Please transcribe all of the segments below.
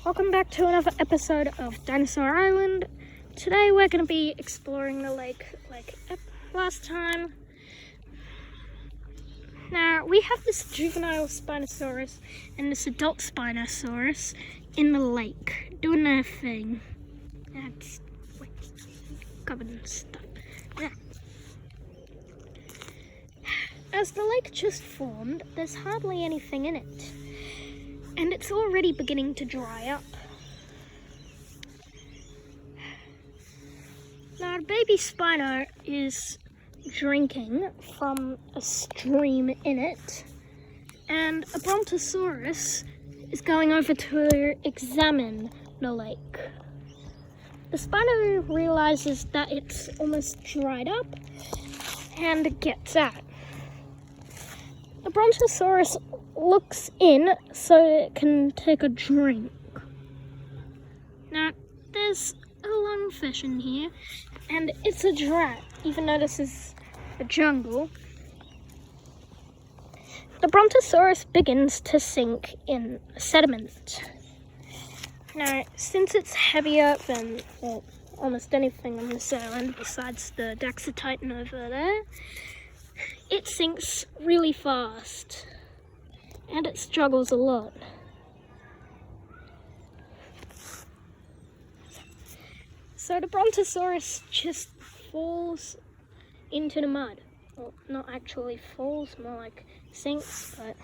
Welcome back to another episode of Dinosaur Island. Today we're going to be exploring the lake like last time. Now we have this juvenile Spinosaurus and this adult Spinosaurus in the lake doing their thing. That's covered in stuff. Yeah. As the lake just formed, there's hardly anything in it. And it's already beginning to dry up. Now, baby Spino is drinking from a stream in it, and a Brontosaurus is going over to examine the lake. The Spino realizes that it's almost dried up and gets out. The Brontosaurus looks in so it can take a drink. Now, there's a lungfish in here, and it's a drat, even though this is a jungle. The Brontosaurus begins to sink in sediment. Now, since it's heavier than almost anything on this island besides the Daxotitan over there, it sinks really fast. And it struggles a lot. So the Brontosaurus just falls into the mud. Well, not actually falls, more like sinks, but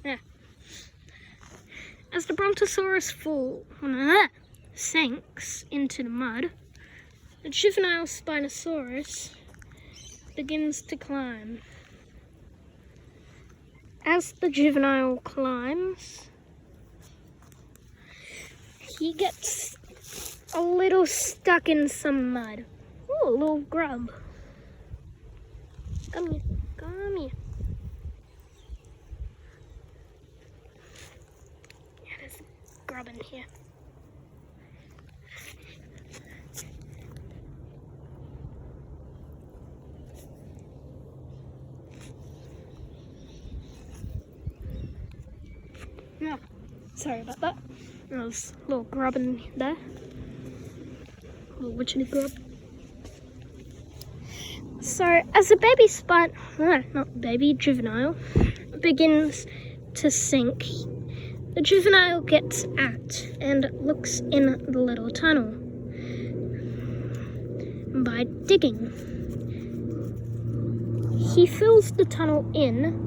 yeah. As the Brontosaurus sinks into the mud, the juvenile Spinosaurus begins to climb. As the juvenile climbs, he gets a little stuck in some mud. Ooh, a little grub. Come here, come here. Yeah, there's a grub in here. No, sorry about that. There's a little grub in there. A little witchy grub. So, as the baby juvenile begins to sink, the juvenile gets out and looks in the little tunnel by digging. He fills the tunnel in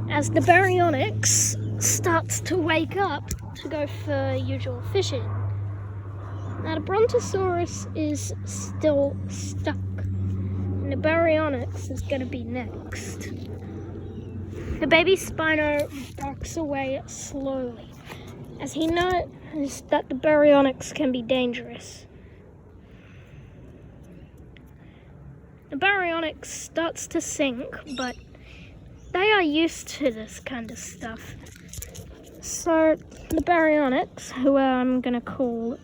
as the baryonyx starts to wake up to go for usual fishing. Now the Brontosaurus is still stuck, and the baryonyx is going to be next. The baby Spino backs away slowly, as he knows that the baryonyx can be dangerous. The baryonyx starts to sink, but they are used to this kind of stuff. So the baryonyx, who I'm going to call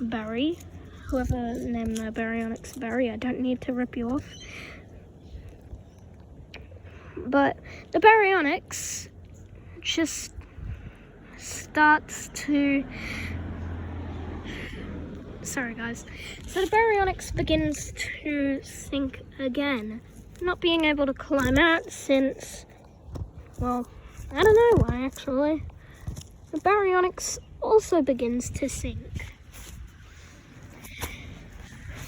Barry, whoever named the baryonyx Barry, I don't need to rip you off. But the baryonyx just starts to... Sorry guys. So the baryonyx begins to sink again, not being able to climb out since, well, I don't know why actually. The baryonyx also begins to sink.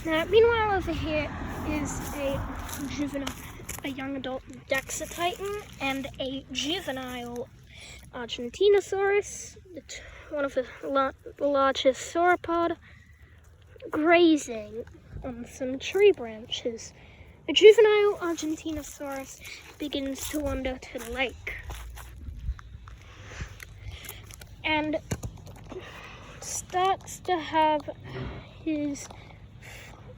Now, meanwhile over here is a young adult Daxotitan and a juvenile Argentinosaurus, one of the largest sauropod, grazing on some tree branches. The juvenile Argentinosaurus begins to wander to the lake and starts to have his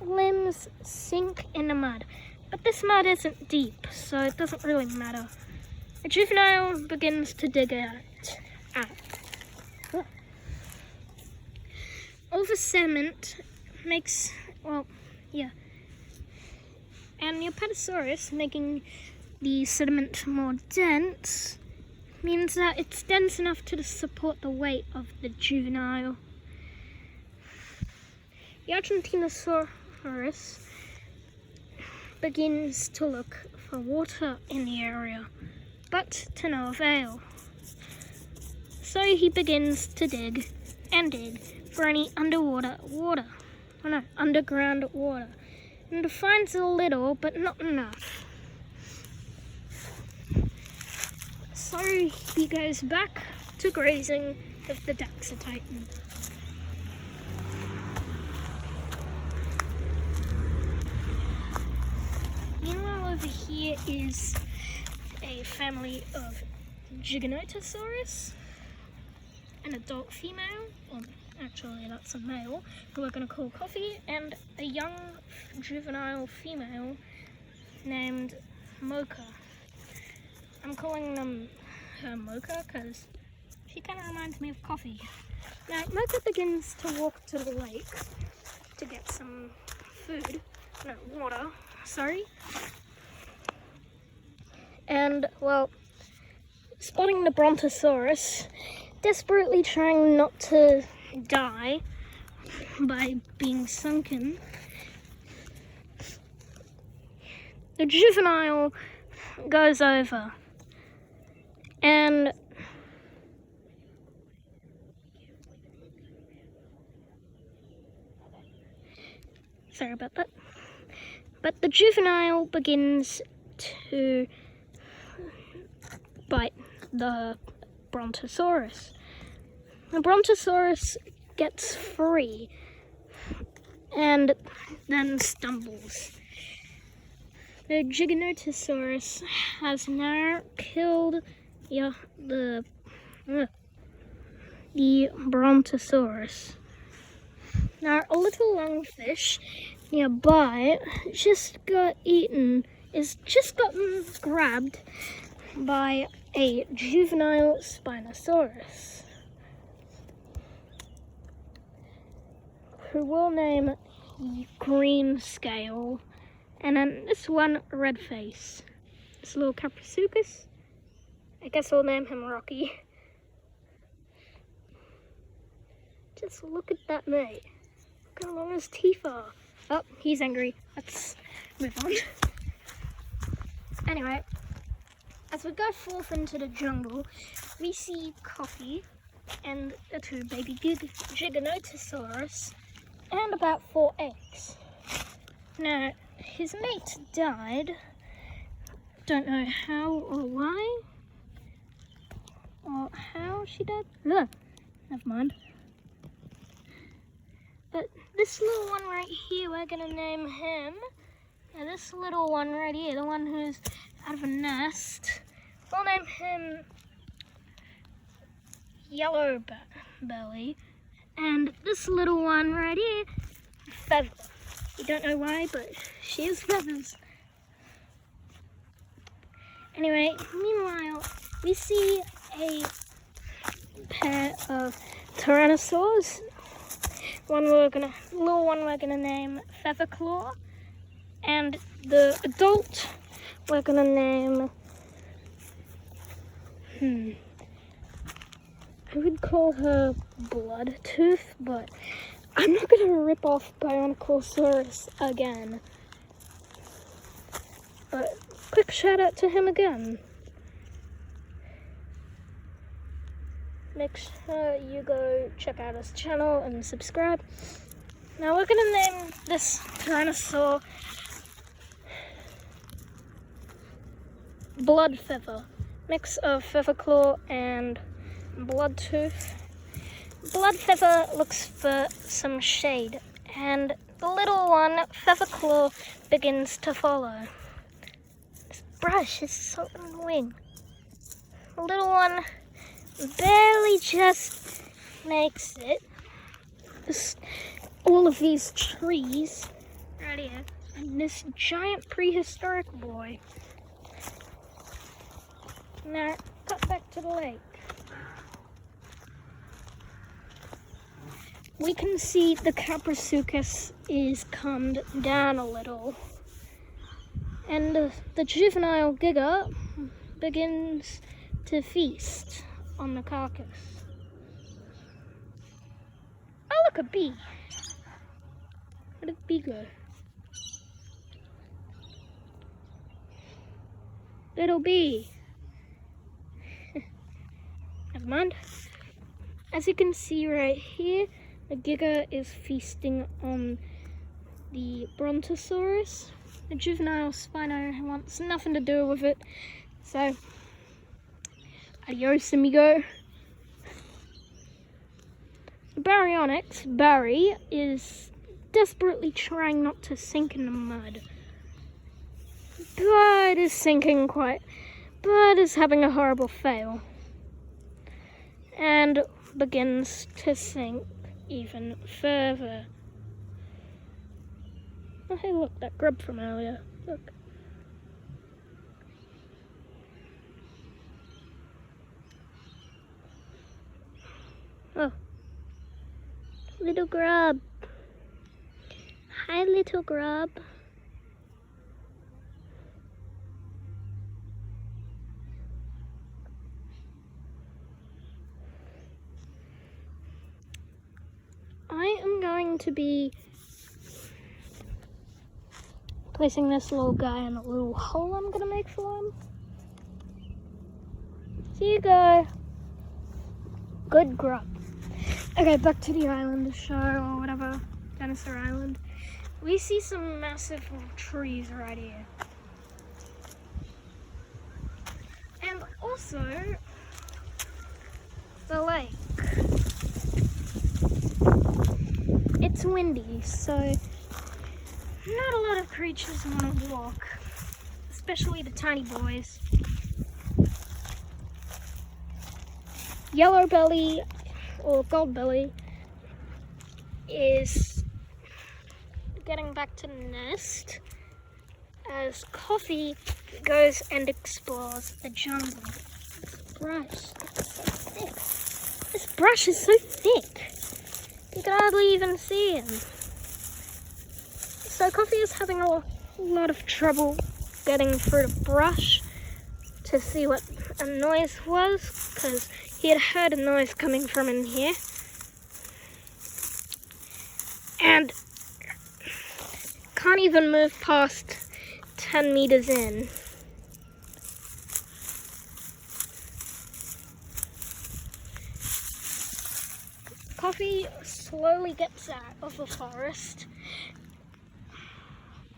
limbs sink in the mud. But this mud isn't deep, so it doesn't really matter. The juvenile begins to dig out. All the sediment makes, well, yeah. And the Apatosaurus, making the sediment more dense, means that it's dense enough to support the weight of the juvenile. The Argentinosaurus begins to look for water in the area, but to no avail. So he begins to dig and dig for any underground water, and finds a little, but not enough. So he goes back to grazing with the Daxotitan. Meanwhile, over here is a family of Giganotosaurus, an adult female, or actually that's a male, who we're going to call Coffee, and a young juvenile female named Mocha. I'm calling them her Mocha because she kind of reminds me of Coffee. Now, Mocha begins to walk to the lake to get some water, and, well, spotting the Brontosaurus, desperately trying not to die by being sunken, the juvenile goes over and sorry about that. But the juvenile begins to bite the Brontosaurus. The Brontosaurus gets free and then stumbles. The Giganotosaurus has now killed the Brontosaurus. Now, a little lungfish nearby just got gotten grabbed by a juvenile Spinosaurus, who we'll name Green Scale, and then this one Red Face. This little Caprisuchus, I guess we'll name him Rocky. Just look at that mate. Look how long his teeth are. Oh, he's angry. Let's move on. Anyway, as we go forth into the jungle, we see Coffee and the two baby Giganotosaurus and about 4 eggs. Now, his mate died. Don't know how or why, or how she died. Ugh, never mind. But this little one right here, we're gonna name him. And this little one right here, the one who's out of a nest, we'll name him Yellow Belly. And this little one right here, Feather. You don't know why, but she has feathers. Anyway, meanwhile, we see a pair of Tyrannosaurs. Little one we're gonna name Featherclaw, and the adult we're gonna name, I would call her Bloodtooth, but I'm not gonna rip off Bionocosaurus again. But quick shout out to him again. Make sure you go check out his channel and subscribe. Now we're gonna name this Tyrannosaur Bloodfeather. Mix of Featherclaw and Bloodtooth. Bloodfeather looks for some shade, and the little one, Featherclaw, begins to follow. This brush is so annoying. The little one barely just makes it. All of these trees right here, and this giant prehistoric boy. Now, cut back to the lake. We can see the Caprisuchus is calmed down a little, and the juvenile Giga begins to feast on the carcass. Oh, look, a bee. Where did the bee go? Little bee. Never mind. As you can see right here, the giga is feasting on the Brontosaurus. The juvenile Spino wants nothing to do with it. So, adios, amigo. The Baryonyx, Barry, is desperately trying not to sink in the mud. But is sinking but is having a horrible fail. And begins to sink even further. Oh, hey, look, that grub from earlier. Look. Oh. Little grub. Hi, little grub. I am going to be placing this little guy in a little hole I'm going to make for him. Here you go. Good grub. Okay, back to the island show or whatever. Dinosaur Island. We see some massive trees right here. And also the lake. It's windy, so not a lot of creatures want to walk, especially the tiny boys. Yellow belly or gold belly is getting back to the nest as Coffee goes and explores the jungle. This brush is so thick. This brush is so thick. You can hardly even see him. So Coffee is having a lot of trouble getting through the brush to see what a noise was, because he had heard a noise coming from in here. And can't even move past 10 meters in. Coffee slowly gets out of the forest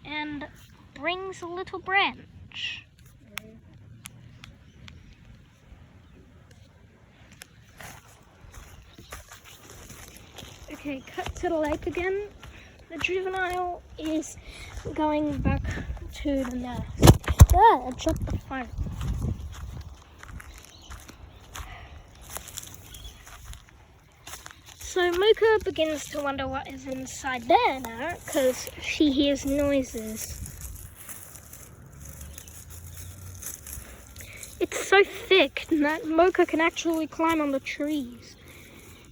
and brings a little branch. Okay, cut to the lake again. The juvenile is going back to the nest. Ah, I dropped the phone. So Mocha begins to wonder what is inside there now, because she hears noises. It's so thick that Mocha can actually climb on the trees.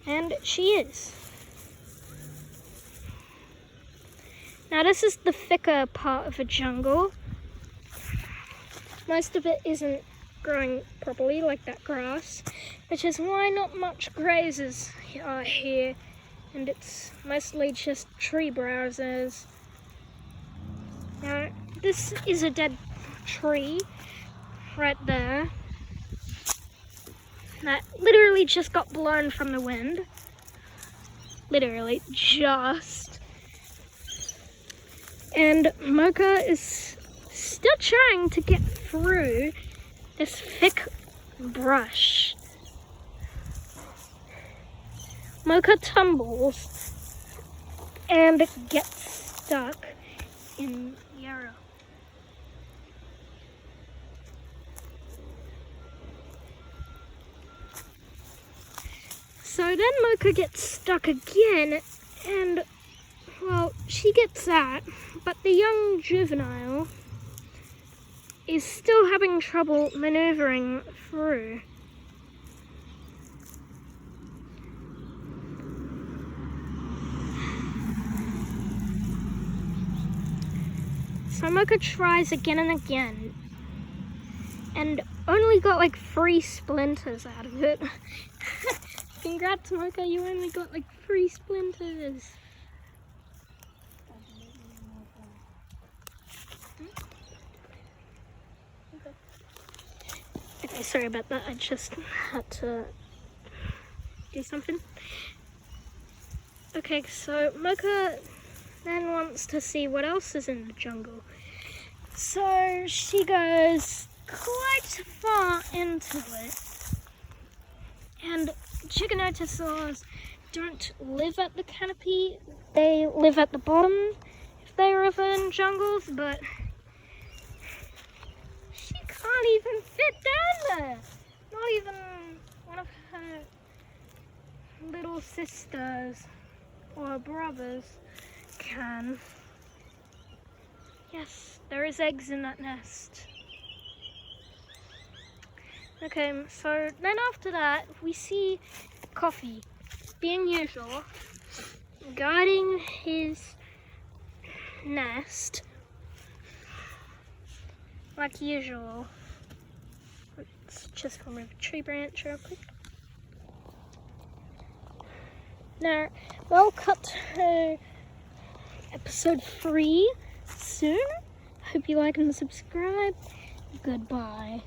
And she is. Now this is the thicker part of the jungle. Most of it isn't growing properly like that grass, which is why not much grazes are here, and it's mostly just tree browsers. Now this is a dead tree right there that literally just got blown from the wind. Literally just. And Mocha is still trying to get through this thick brush. Mocha tumbles and gets stuck in the arrow. So then Mocha gets stuck again, and well, she gets that, but the young juvenile is still having trouble maneuvering through. So Mocha tries again and again, and only got like 3 splinters out of it. Congrats, Mocha, you only got like 3 splinters. Okay, sorry about that. I just had to do something. Okay, so Mocha then wants to see what else is in the jungle. So she goes quite far into it. And Giganotosaurs don't live at the canopy. They live at the bottom if they live in jungles, but she can't even fit down there. Not even one of her little sisters or brothers can. Yes, there is eggs in that nest. Okay, so then after that, we see Coffee, being usual, guarding his nest, like usual. Let's just remove a tree branch real quick. Now, we'll cut to episode 3 soon. Hope you like and subscribe. Goodbye.